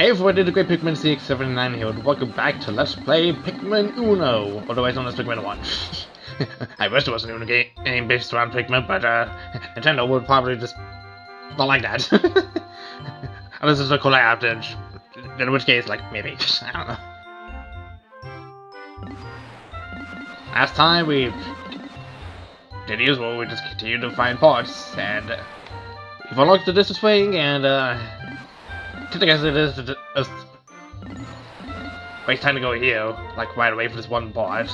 Hey everyone, did a great Pikmin CX79 here, and welcome back to Let's Play Pikmin Uno, otherwise known as Pikmin 1. I wish there wasn't even a game based around Pikmin, but Nintendo would probably just not like that. Unless it's a collab, in which case, like, maybe, I don't know. Last time we did the usual, we just continued to find parts, and we've unlocked the distance swing, and I guess it is just waste time to go here, like right away for this one part.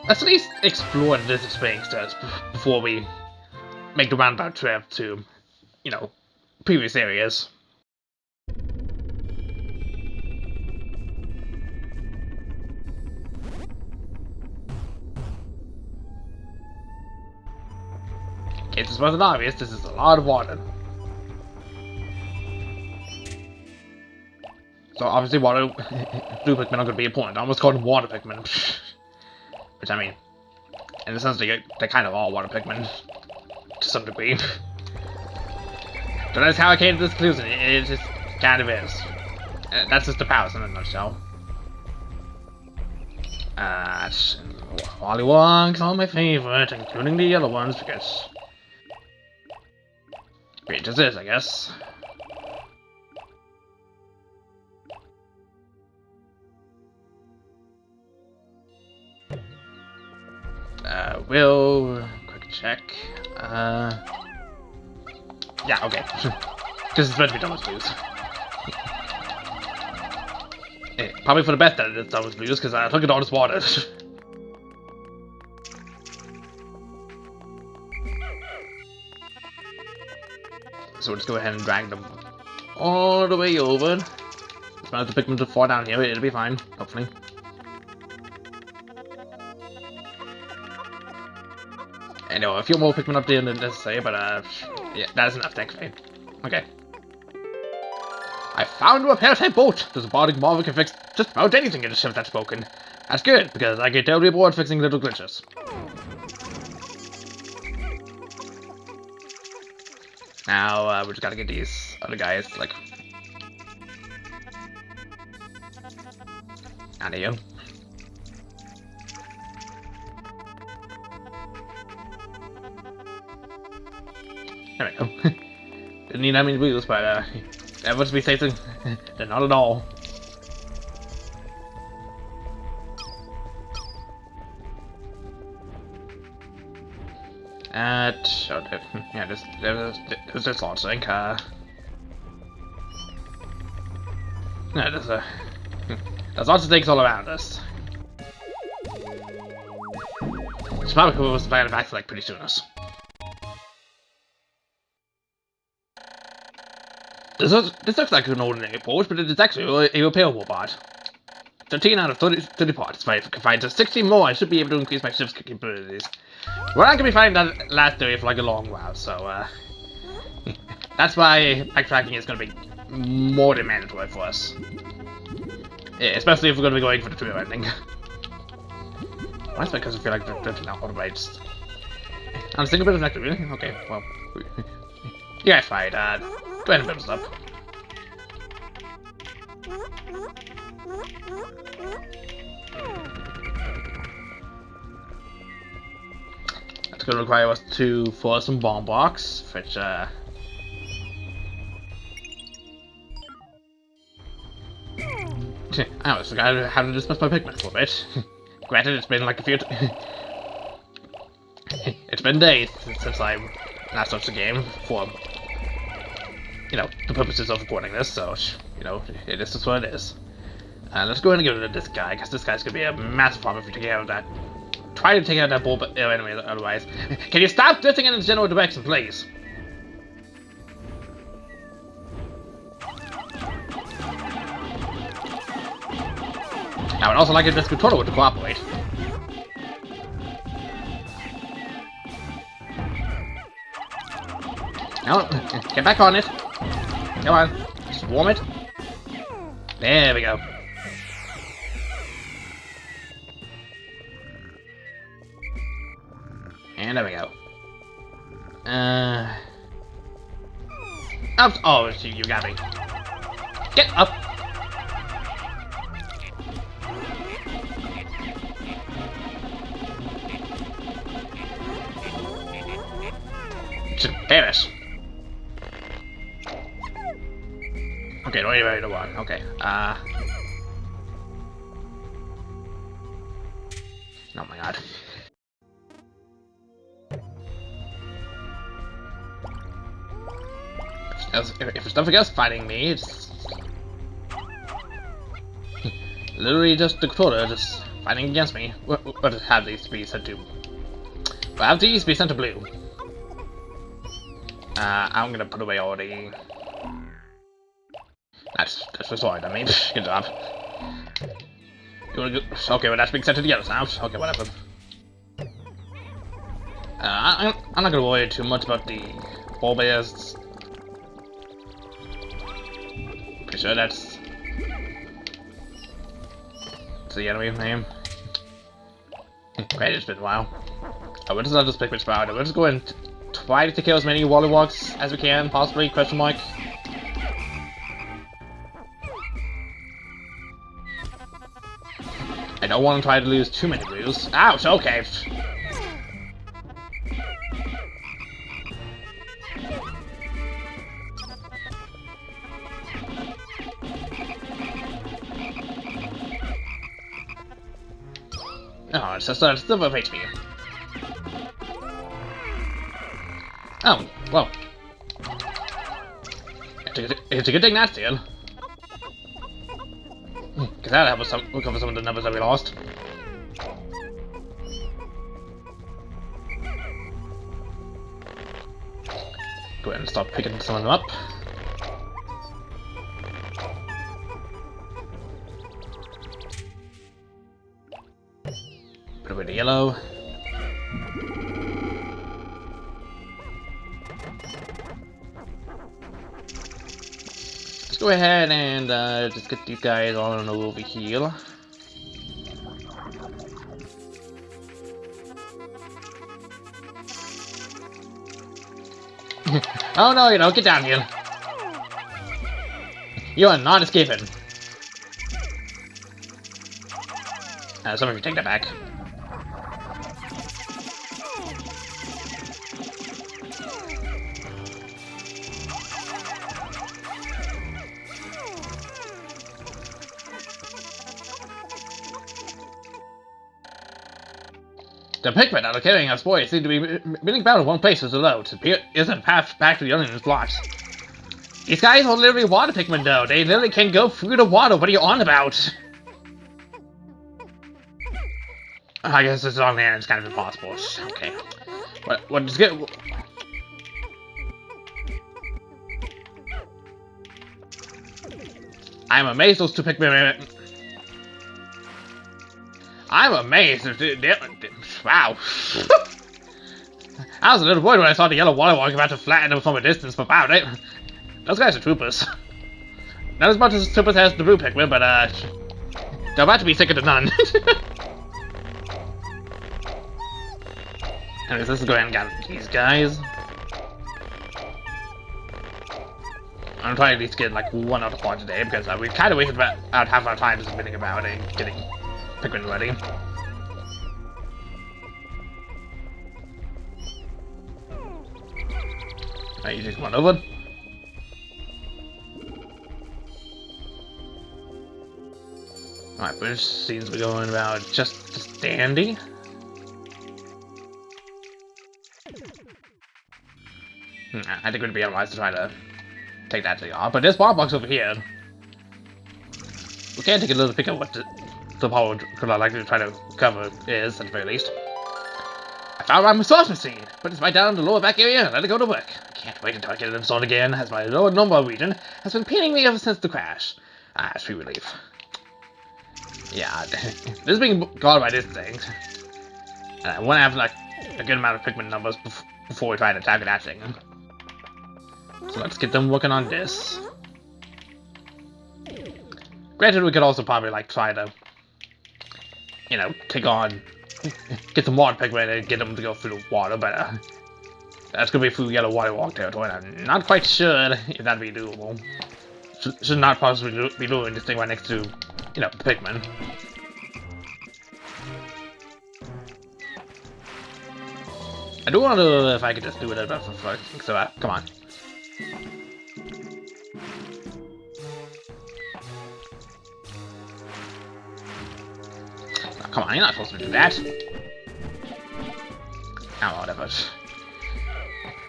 Let's at least explore the distance swing first before we make the roundabout trip to, you know, previous areas. In case this wasn't obvious, this is a lot of water. So obviously water, blue Pikmin are going to be important. I almost called them water Pikmin. Which I mean, in a sense they're kind of all water Pikmin, to some degree. So that's how I came to this conclusion, it just kind of is. That's just the powers in a nutshell. Wollywonks are my favorite, including the yellow ones, because great as is, I guess. We'll quick check. Yeah, okay. Because it's meant to be done with blues. Probably for the best that it's done with blues, because I took it all this water. So we'll just go ahead and drag them all the way over. Just manage the Pikmin to fall down here, it'll be fine, hopefully. I know a few more Pikmin up there than necessary, but yeah, that's enough, thankfully. Okay. I found a repair-type boat! This robotic marvel can fix just about anything in a ship that's broken. That's good, because I get terribly bored fixing little glitches. Now, we just gotta get these other guys, like, out of here. There we go. Didn't need that many wheels, but that must be safe. They're not at all. Yeah, there's this launch link. Yeah, there's lots of things all around us. It's probably cool to plan it back for like pretty soon. This looks like an ordinary boat, but it is actually a repairable bot. 13 out of 30 parts. If I can find just 16 more, I should be able to increase my ship's capabilities. We're not going to be finding that last area for like a long while, so that's why backtracking is going to be more than mandatory for us. Yeah, especially if we're going to be going for the trio ending. Why is my cousin feel like they're not all right? I'm thinking a bit of that, really? Okay, well. Yeah, fine. Go ahead and build us up. That's going to require us to force some bomb blocks, which, oh, I almost forgot how to dismiss my Pikmin for a bit. Granted, it's been like a few it's been days since I last touched the game for, you know, the purposes of recording this, so, you know, it is just what it is. Let's go ahead and give it to this guy, because this guy's gonna be a massive problem if we take care of that. Try to take out that bull, but anyway, otherwise. Can you stop drifting in the general direction, please? I would also like if this controller to cooperate. No, get back on it. Come on, swarm it. There we go. And there we go. Up. Oh, you got me. Get up. Just vanish. Okay, don't even know what. Okay. Oh my god. If it's nothing else fighting me, it's literally just the controller just fighting against me. What have these be sent to? Well, have these be sent to blue? I'm gonna put away all the. That's restored. I mean, good job. You wanna go? Okay, well that's being sent to the yellow now. Okay, whatever. I'm not gonna worry too much about the ball bears. Pretty sure that's the enemy name. Great, it's been a while. Oh, we'll just let this Pikmin sprout. We'll just go and try to kill as many Wallywogs as we can, possibly, question mark. I don't want to try to lose too many blues. Ouch, okay. Oh, it's just still of HP. Oh, well. It's a good thing that's deal. Because that'll help us recover some of the numbers that we lost. Go ahead and start picking some of them up. Put away the yellow. Let's go ahead and just get these guys on over here. Oh no, you don't get down here. You are not escaping. Some of you take that back. The Pikmin that are carrying us boys seem to be milling about in one place as a load. It isn't a path back to the Onion's blocks. These guys are literally water Pikmin though. They literally can go through the water. What are you on about? I guess this long man is kind of impossible. Okay. What is good? I'm amazed those two Pikmin. I'm amazed. Wow. I was a little worried when I saw the yellow Wallywog about to flatten them from a distance, but wow, those guys are troopers. Not as much as troopers as the blue Pikmin, but they're about to be second to none. Anyways, let's go ahead and get these guys. I'm trying to at least get like one out of four today because we've kind of wasted about half our time just spinning about and getting Pikmin ready. Alright, you just come on over. Alright, which seems to be going about just dandy. I think it would be unwise to try to take that thing off, but there's bomb box over here. We can take a little peek at what the power could I like to try to cover is, at the very least. I found my resource machine, but it's right down in the lower back area. Let it go to work. I can't wait until I get it installed again, as my lower number region has been pinning me ever since the crash. Sweet relief. Yeah, this is being guarded by this thing. And I want to have like a good amount of Pikmin numbers before we try to attack that thing. So let's get them working on this. Granted, we could also probably like try to, you know, take on, get some water Pikmin and get them to go through the water, but That's gonna be through Yellow Water Walk territory, and I'm not quite sure if that'd be doable. Should not possibly be doing this thing right next to, you know, Pikmin. I do wonder if I could just do it a bit for first. So, come on. Oh, come on, you're not supposed to do that. Oh, whatever.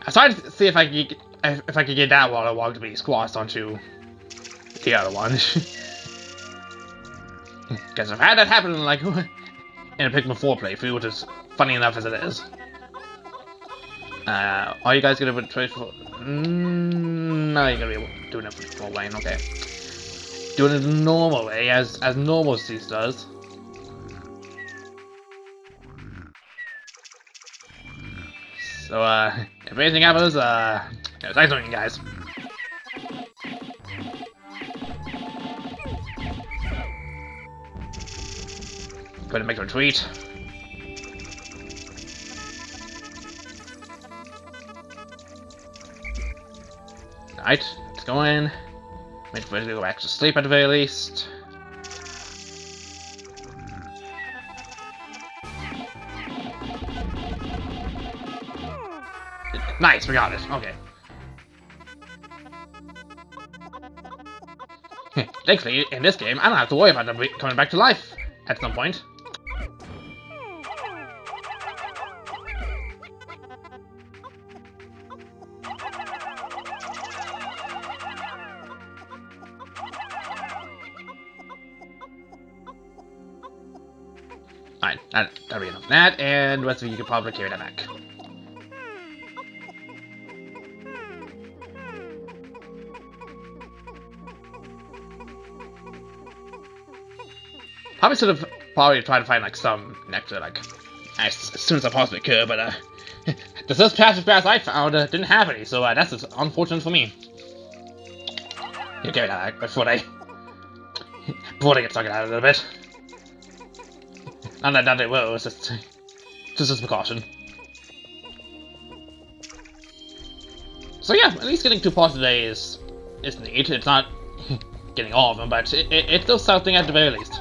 I started to see if I could get that water walk to be squashed onto the other one. Because I've had that happen like in a Pikmin 4 playthrough, which is funny enough as it is. Are you guys gonna be trade for? No, you're gonna be doing it for Wayne. Okay, doing it the normal way, as normal Cease does. So, if anything happens, thanks for you guys. Go ahead and make a retreat. Alright, let's go in. Wait for it to go back to sleep at the very least. Nice, we got it. Okay. Thankfully, in this game, I don't have to worry about them coming back to life at some point. Alright, that'll be enough of that, and the rest of you can probably carry that back. Probably should have tried to find like some nectar like as soon as I possibly could, but the first passage pass I found didn't have any, so that's just unfortunate for me. You carry that back before they get sucked out a little bit. Not that they will, it's just as a precaution. So yeah, at least getting 2 parts today is neat. It's not getting all of them, but it's still something at the very least.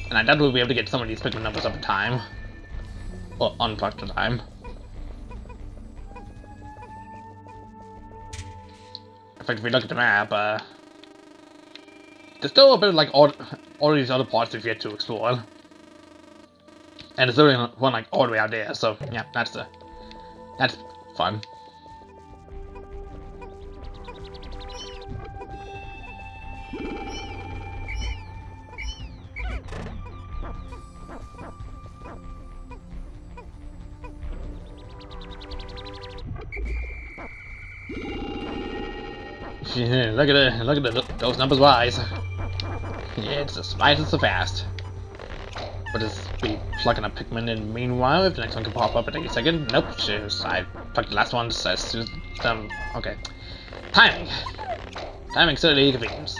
And I doubt we'll be able to get some of these Pikmin numbers up in time. Or unplugged in time. In fact, if we look at the map, there's still a bit of like all these other parts we've yet to explore. And there's only one like all the way out there, so yeah, that's fun. Look at those numbers wise. Yeah, it's just right and so fast. But just be plugging up Pikmin in meanwhile if the next one can pop up at any second. Nope, cheers. I plugged the last one as soon as okay. Timing. Timing certainly convenience.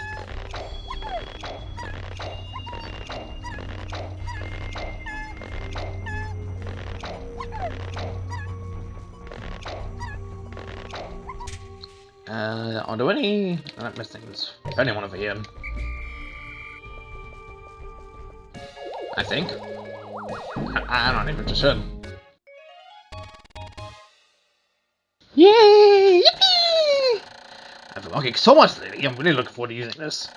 Are there any? I'm not missing this. Anyone over here? I think. I'm not even sure. Yay! Yippee! I've been walking so much lately. I'm really looking forward to using this.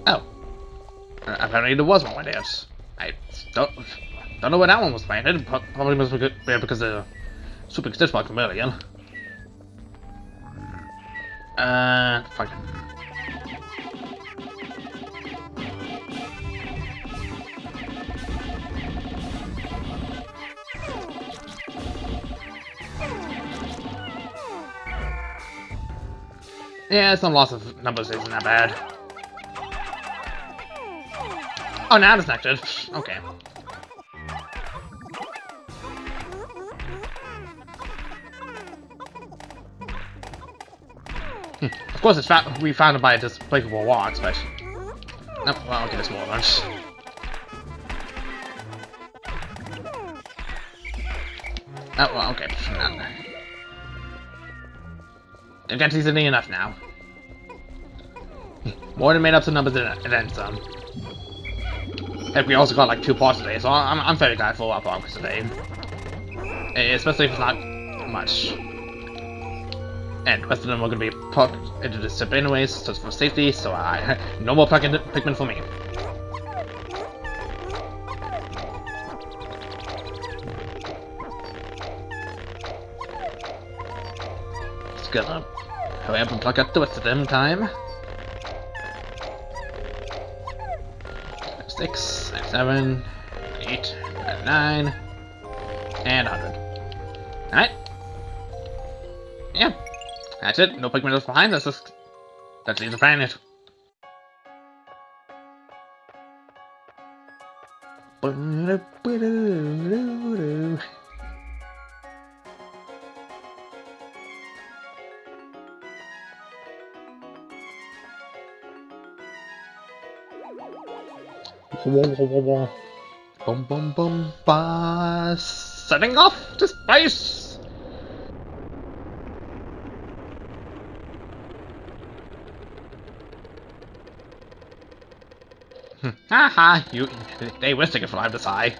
Oh. Apparently there was one with this. I don't know where that one was planted. Probably must be there because the super stitch block from earlier. Fuck. Yeah, some loss of numbers isn't that bad. Oh, now it's not good. Okay. Of course, we found it by this breakable walks, but no, well, I'll get a small bunch. Oh, well, okay. I've got easily enough now. More than made up some numbers and then some. And we also got like 2 parts today, so I'm very glad for our progress today. Especially if it's not much. And the rest of them are going to be plugged into the ship anyways, just for safety, so no more plug-in Pikmin for me. Just gonna hurry up and plug out the rest of them time. 6, 7, 8, 9, and 100. Alright. Yeah. That's it. No Pikmin left behind. Let's leave the planet. Boom, boom, boom, ba! Setting off to space! Haha, they were taking from the side.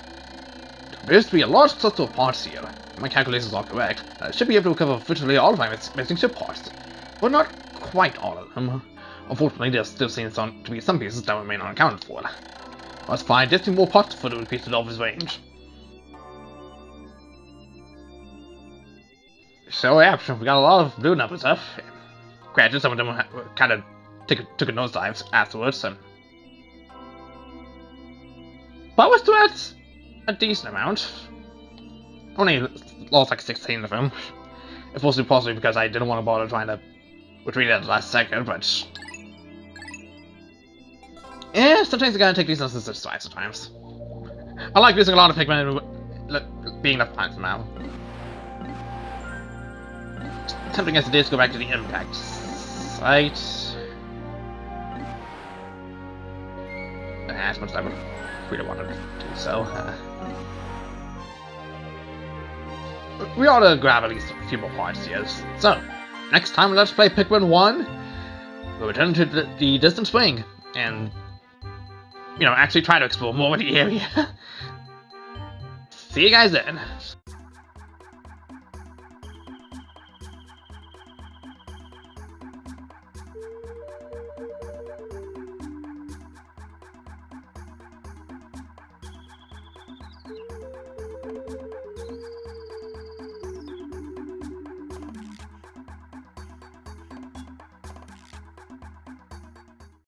There appears to be a large cluster of parts here. My calculations are correct. I should be able to recover virtually all of my missing ship parts. But not quite all of them. Unfortunately, there still seems to be some pieces that remain unaccounted for. Let's find just more parts for the increase of his range. So yeah, we got a lot of blue number stuff. Granted, some of them kind of took a nosedive afterwards. But we're still at a decent amount. Only lost like 16 of them. It's mostly possibly because I didn't want to bother trying to retreat at the last second, but yeah, sometimes you gotta take these lessons as twice sometimes. I like losing a lot of Pikmin being left behind somehow. Tempting as it is to go back to the impact site. As much as I would really want to do so. We ought to grab at least a few more parts here. So, next time let's play Pikmin 1. We'll return to the distant spring and, you know, actually try to explore more of the area. See you guys then.